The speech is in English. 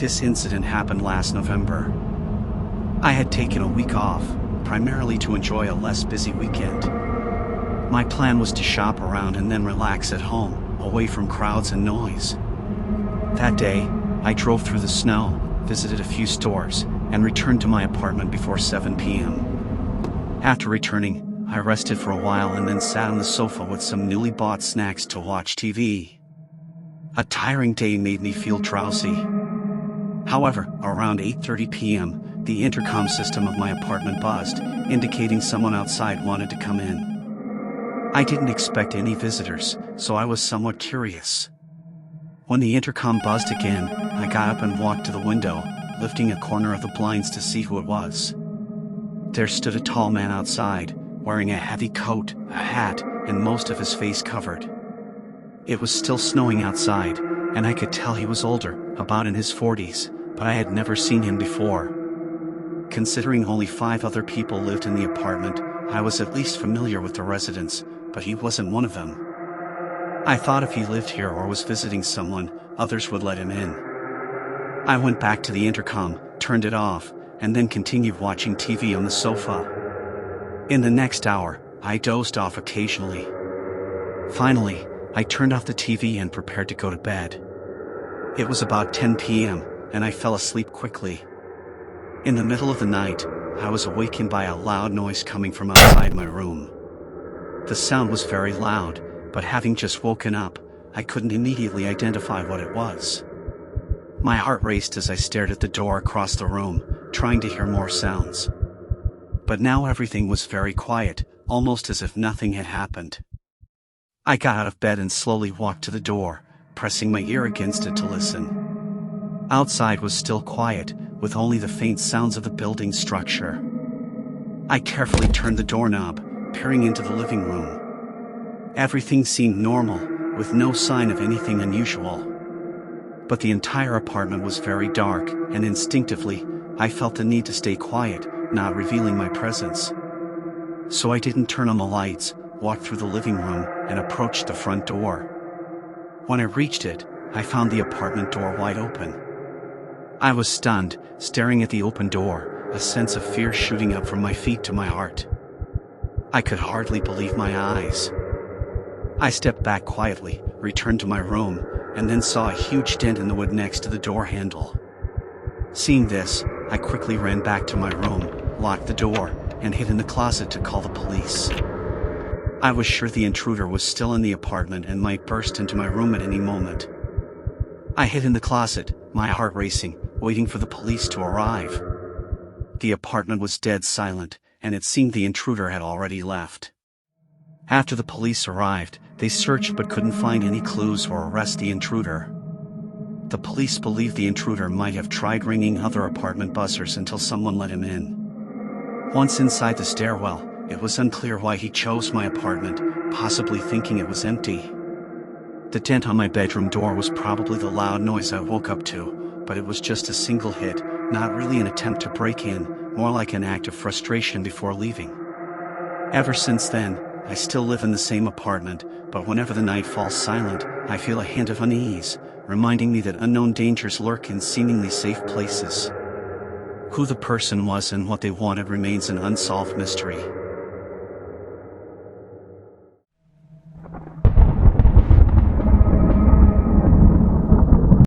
This incident happened last November. I had taken a week off, primarily to enjoy a less busy weekend. My plan was to shop around and then relax at home, away from crowds and noise. That day, I drove through the snow, visited a few stores, and returned to my apartment before 7 p.m. After returning, I rested for a while and then sat on the sofa with some newly bought snacks to watch TV. A tiring day made me feel drowsy. However, around 8:30 p.m., the intercom system of my apartment buzzed, indicating someone outside wanted to come in. I didn't expect any visitors, so I was somewhat curious. When the intercom buzzed again, I got up and walked to the window, lifting a corner of the blinds to see who it was. There stood a tall man outside, wearing a heavy coat, a hat, and most of his face covered. It was still snowing outside, and I could tell he was older, about in his 40s, but I had never seen him before. Considering only 5 other people lived in the apartment, I was at least familiar with the residents, but he wasn't one of them. I thought if he lived here or was visiting someone, others would let him in. I went back to the intercom, turned it off, and then continued watching TV on the sofa. In the next hour, I dozed off occasionally. Finally, I turned off the TV and prepared to go to bed. It was about 10 p.m., and I fell asleep quickly. In the middle of the night, I was awakened by a loud noise coming from outside my room. The sound was very loud, but having just woken up, I couldn't immediately identify what it was. My heart raced as I stared at the door across the room, trying to hear more sounds. But now everything was very quiet, almost as if nothing had happened. I got out of bed and slowly walked to the door, pressing my ear against it to listen. Outside was still quiet, with only the faint sounds of the building's structure. I carefully turned the doorknob, peering into the living room. Everything seemed normal, with no sign of anything unusual. But the entire apartment was very dark, and instinctively, I felt the need to stay quiet, not revealing my presence. So I didn't turn on the lights, walked through the living room, and approached the front door. When I reached it, I found the apartment door wide open. I was stunned, staring at the open door, a sense of fear shooting up from my feet to my heart. I could hardly believe my eyes. I stepped back quietly, returned to my room, and then saw a huge dent in the wood next to the door handle. Seeing this, I quickly ran back to my room, locked the door, and hid in the closet to call the police. I was sure the intruder was still in the apartment and might burst into my room at any moment. I hid in the closet, my heart racing, waiting for the police to arrive. The apartment was dead silent, and it seemed the intruder had already left. After the police arrived, they searched but couldn't find any clues or arrest the intruder. The police believed the intruder might have tried ringing other apartment buzzers until someone let him in. Once inside the stairwell, it was unclear why he chose my apartment, possibly thinking it was empty. The dent on my bedroom door was probably the loud noise I woke up to, but it was just a single hit, not really an attempt to break in, more like an act of frustration before leaving. Ever since then, I still live in the same apartment, but whenever the night falls silent, I feel a hint of unease, reminding me that unknown dangers lurk in seemingly safe places. Who the person was and what they wanted remains an unsolved mystery.